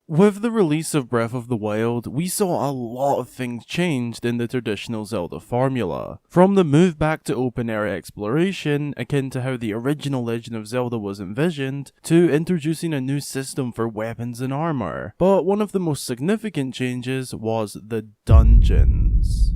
With the release of Breath of the Wild, we saw a lot of things changed in the traditional Zelda formula. From the move back to open-air exploration, akin to how the original Legend of Zelda was envisioned, to introducing a new system for weapons and armor. But one of the most significant changes was the dungeons.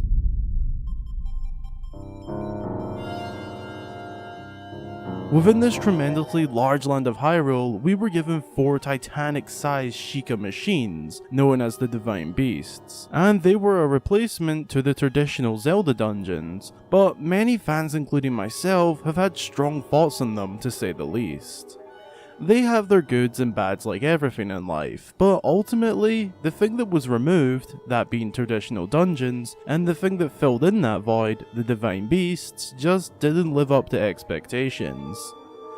Within this tremendously large land of Hyrule, we were given 4 titanic-sized Sheikah machines, known as the Divine Beasts, and they were a replacement to the traditional Zelda Dungeons, but many fans including myself have had strong thoughts on them to say the least. They have their goods and bads like everything in life, but ultimately, the thing that was removed, that being traditional dungeons, and the thing that filled in that void, the Divine Beasts, just didn't live up to expectations.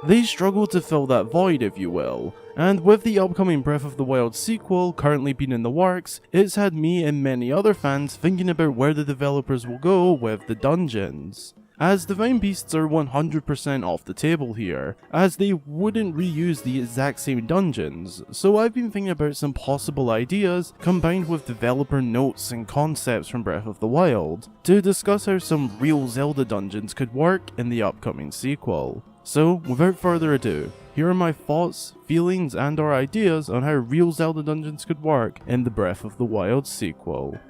They struggled to fill that void, if you will, and with the upcoming Breath of the Wild sequel currently being in the works, it's had me and many other fans thinking about where the developers will go with the dungeons. As Divine Beasts are 100% off the table here, as they wouldn't reuse the exact same dungeons, so I've been thinking about some possible ideas combined with developer notes and concepts from Breath of the Wild, to discuss how some real Zelda dungeons could work in the upcoming sequel. So, without further ado, here are my thoughts, feelings and or ideas on how real Zelda dungeons could work in the Breath of the Wild sequel.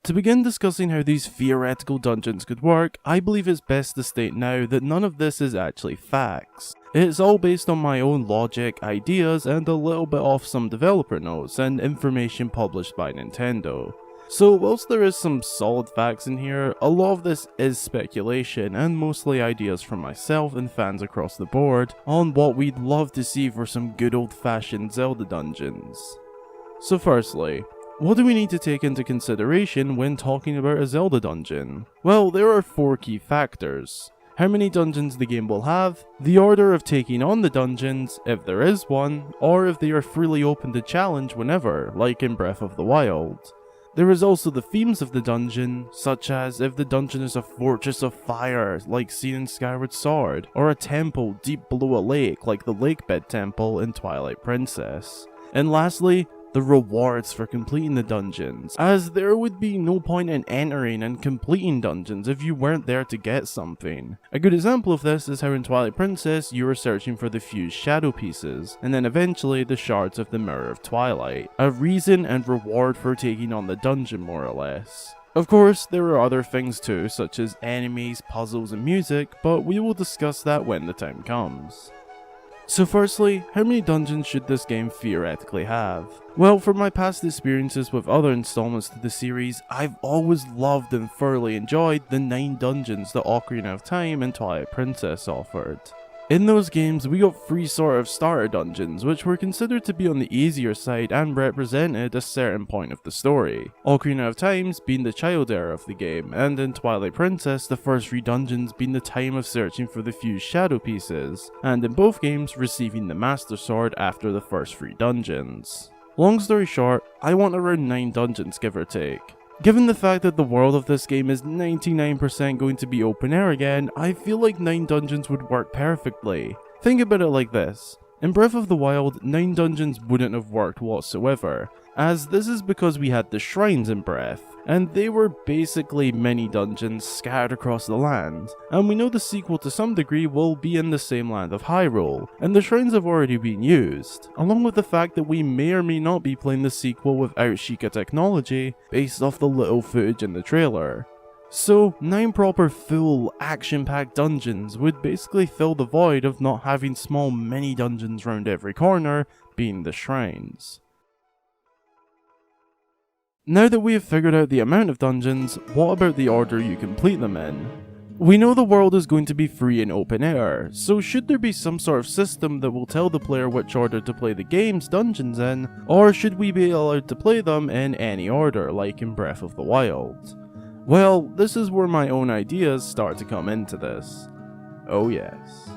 To begin discussing how these theoretical dungeons could work, I believe it's best to state now that none of this is actually facts. It's all based on my own logic, ideas, and a little bit off some developer notes and information published by Nintendo. So whilst there is some solid facts in here, a lot of this is speculation and mostly ideas from myself and fans across the board on what we'd love to see for some good old-fashioned Zelda dungeons. So firstly, what do we need to take into consideration when talking about a Zelda dungeon? Well, there are 4 key factors. How many dungeons the game will have, the order of taking on the dungeons, if there is one, or if they are freely open to challenge whenever, like in Breath of the Wild. There is also the themes of the dungeon, such as if the dungeon is a fortress of fire, like seen in Skyward Sword, or a temple deep below a lake, like the Lakebed Temple in Twilight Princess. And lastly, the rewards for completing the dungeons, as there would be no point in entering and completing dungeons if you weren't there to get something. A good example of this is how in Twilight Princess you were searching for the fused shadow pieces, and then eventually the shards of the Mirror of Twilight, a reason and reward for taking on the dungeon more or less. Of course, there are other things too, such as enemies, puzzles and music, but we will discuss that when the time comes. So firstly, how many dungeons should this game theoretically have? Well, from my past experiences with other installments to the series, I've always loved and thoroughly enjoyed the 9 dungeons that Ocarina of Time and Twilight Princess offered. In those games, we got 3 sort of starter dungeons, which were considered to be on the easier side and represented a certain point of the story. Ocarina of Time's being the child era of the game, and in Twilight Princess, the first 3 dungeons being the time of searching for the fused shadow pieces, and in both games, receiving the Master Sword after the first 3 dungeons. Long story short, I want around 9 dungeons give or take. Given the fact that the world of this game is 99% going to be open air again, I feel like 9 dungeons would work perfectly. Think about it like this. In Breath of the Wild, 9 dungeons wouldn't have worked whatsoever, as this is because we had the shrines in Breath, and they were basically mini dungeons scattered across the land, and we know the sequel to some degree will be in the same land of Hyrule, and the shrines have already been used, along with the fact that we may or may not be playing the sequel without Sheikah technology, based off the little footage in the trailer. So, 9 proper full action-packed dungeons would basically fill the void of not having small mini dungeons round every corner, being the shrines. Now that we have figured out the amount of dungeons, what about the order you complete them in? We know the world is going to be free and open air, so should there be some sort of system that will tell the player which order to play the game's dungeons in, or should we be allowed to play them in any order, like in Breath of the Wild? Well, this is where my own ideas start to come into this. Oh yes.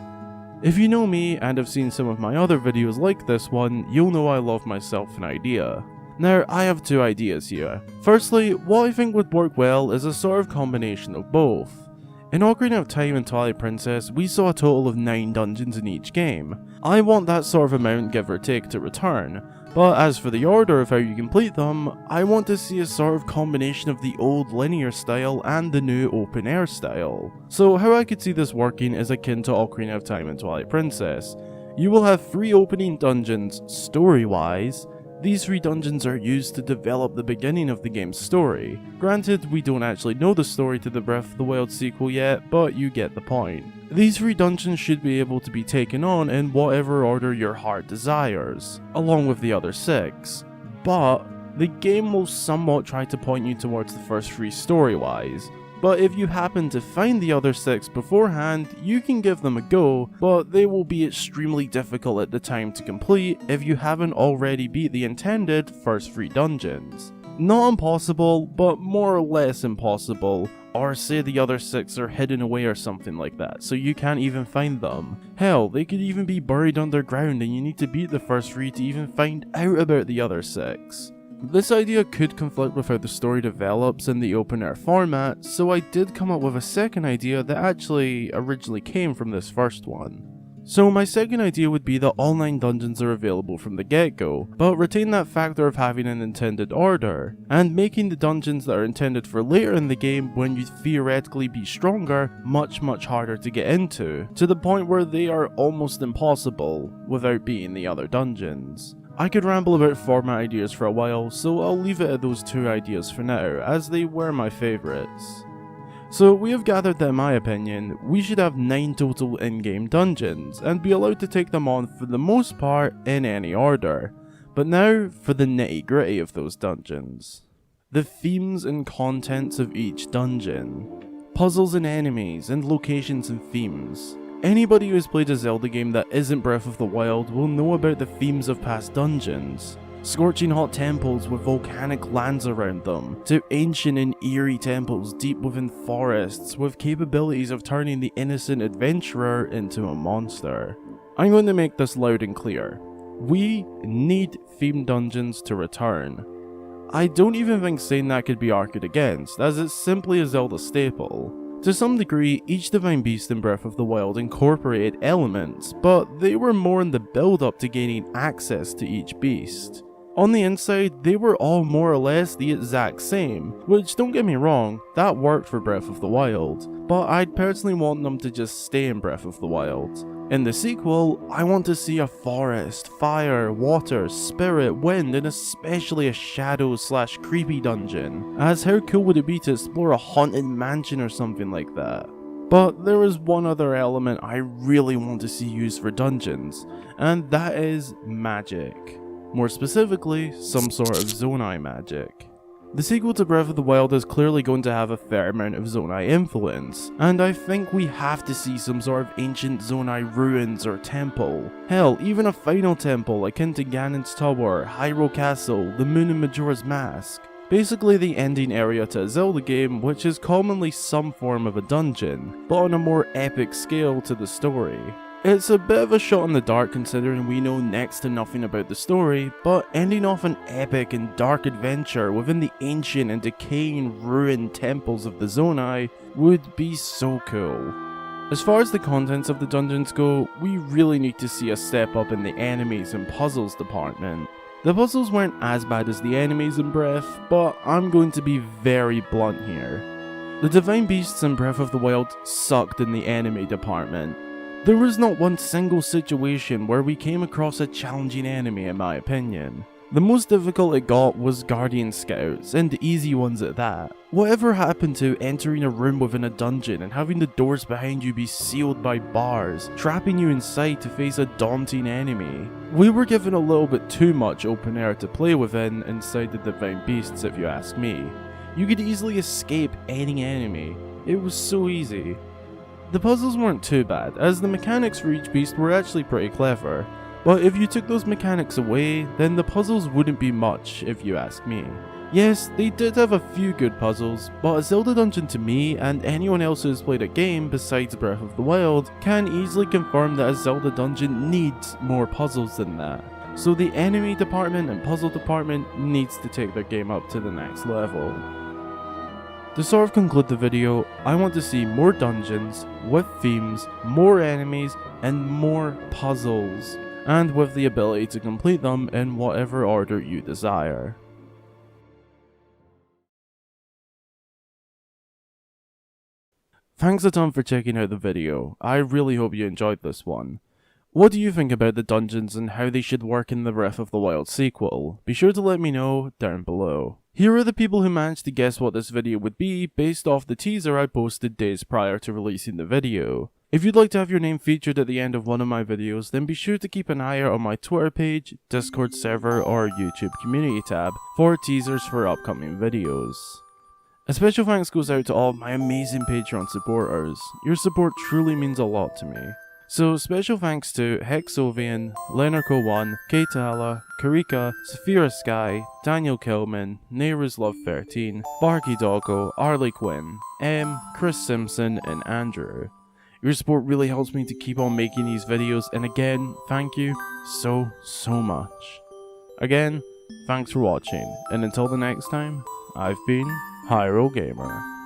If you know me and have seen some of my other videos like this one, you'll know I love myself an idea. Now, I have two ideas here. Firstly, what I think would work well is a sort of combination of both. In Ocarina of Time and Twilight Princess, we saw a total of 9 dungeons in each game. I want that sort of amount, give or take, to return, but as for the order of how you complete them, I want to see a sort of combination of the old linear style and the new open air style. So how I could see this working is akin to Ocarina of Time and Twilight Princess. You will have 3 opening dungeons, story-wise. These 3 dungeons are used to develop the beginning of the game's story. Granted, we don't actually know the story to the Breath of the Wild sequel yet, but you get the point. These 3 dungeons should be able to be taken on in whatever order your heart desires, along with the other 6. But the game will somewhat try to point you towards the first 3 story-wise. But if you happen to find the other 6 beforehand, you can give them a go, but they will be extremely difficult at the time to complete if you haven't already beat the intended first 3 dungeons. Not impossible, but more or less impossible, or say the other 6 are hidden away or something like that, so you can't even find them. Hell, they could even be buried underground and you need to beat the first 3 to even find out about the other 6. This idea could conflict with how the story develops in the open air format, so I did come up with a second idea that actually originally came from this first one. So my second idea would be that all 9 dungeons are available from the get-go, but retain that factor of having an intended order, and making the dungeons that are intended for later in the game when you theoretically be stronger much harder to get into, to the point where they are almost impossible without beating the other dungeons. I could ramble about format ideas for a while, so I'll leave it at those 2 ideas for now, as they were my favourites. So we have gathered that in my opinion, we should have 9 total in-game dungeons, and be allowed to take them on for the most part in any order. But now for the nitty gritty of those dungeons. The themes and contents of each dungeon. Puzzles and enemies, and locations and themes. Anybody who has played a Zelda game that isn't Breath of the Wild will know about the themes of past dungeons. Scorching hot temples with volcanic lands around them, to ancient and eerie temples deep within forests with capabilities of turning the innocent adventurer into a monster. I'm going to make this loud and clear. We need themed dungeons to return. I don't even think saying that could be argued against, as it's simply a Zelda staple. To some degree, each Divine Beast in Breath of the Wild incorporated elements, but they were more in the build-up to gaining access to each beast. On the inside, they were all more or less the exact same, which don't get me wrong, that worked for Breath of the Wild, but I'd personally want them to just stay in Breath of the Wild. In the sequel, I want to see a forest, fire, water, spirit, wind, and especially a shadow/creepy dungeon, as how cool would it be to explore a haunted mansion or something like that. But there is one other element I really want to see used for dungeons, and that is magic. More specifically, some sort of Zonai magic. The sequel to Breath of the Wild is clearly going to have a fair amount of Zonai influence, and I think we have to see some sort of ancient Zonai ruins or temple. Hell, even a final temple akin to Ganon's Tower, Hyrule Castle, the Moon and Majora's Mask. Basically the ending area to a Zelda game, which is commonly some form of a dungeon, but on a more epic scale to the story. It's a bit of a shot in the dark considering we know next to nothing about the story, but ending off an epic and dark adventure within the ancient and decaying ruined temples of the Zonai would be so cool. As far as the contents of the dungeons go, we really need to see a step up in the enemies and puzzles department. The puzzles weren't as bad as the enemies in Breath, but I'm going to be very blunt here. The Divine Beasts in Breath of the Wild sucked in the enemy department. There was not one single situation where we came across a challenging enemy in my opinion. The most difficult it got was Guardian Scouts, and easy ones at that. Whatever happened to entering a room within a dungeon and having the doors behind you be sealed by bars, trapping you inside to face a daunting enemy? We were given a little bit too much open air to play within inside the Divine Beasts if you ask me. You could easily escape any enemy. It was so easy. The puzzles weren't too bad, as the mechanics for each beast were actually pretty clever, but if you took those mechanics away, then the puzzles wouldn't be much, if you ask me. Yes, they did have a few good puzzles, but a Zelda Dungeon to me, and anyone else who has played a game besides Breath of the Wild, can easily confirm that a Zelda Dungeon needs more puzzles than that. So the enemy department and puzzle department needs to take their game up to the next level. To sort of conclude the video, I want to see more dungeons, with themes, more enemies, and more puzzles, and with the ability to complete them in whatever order you desire. Thanks a ton for checking out the video. I really hope you enjoyed this one. What do you think about the dungeons and how they should work in the Breath of the Wild sequel? Be sure to let me know down below. Here are the people who managed to guess what this video would be based off the teaser I posted days prior to releasing the video. If you'd like to have your name featured at the end of one of my videos, then be sure to keep an eye out on my Twitter page, Discord server, or YouTube community tab for teasers for upcoming videos. A special thanks goes out to all of my amazing Patreon supporters. Your support truly means a lot to me. So special thanks to Hexovian, Leonarco1, Keitala, Karika, Saphira Sky, Daniel Kilman, Love13, Barky Doggo, Arlie Quinn, M, Chris Simpson, and Andrew. Your support really helps me to keep on making these videos, and again, thank you so much. Again, thanks for watching, and until the next time, I've been Hyrule Gamer.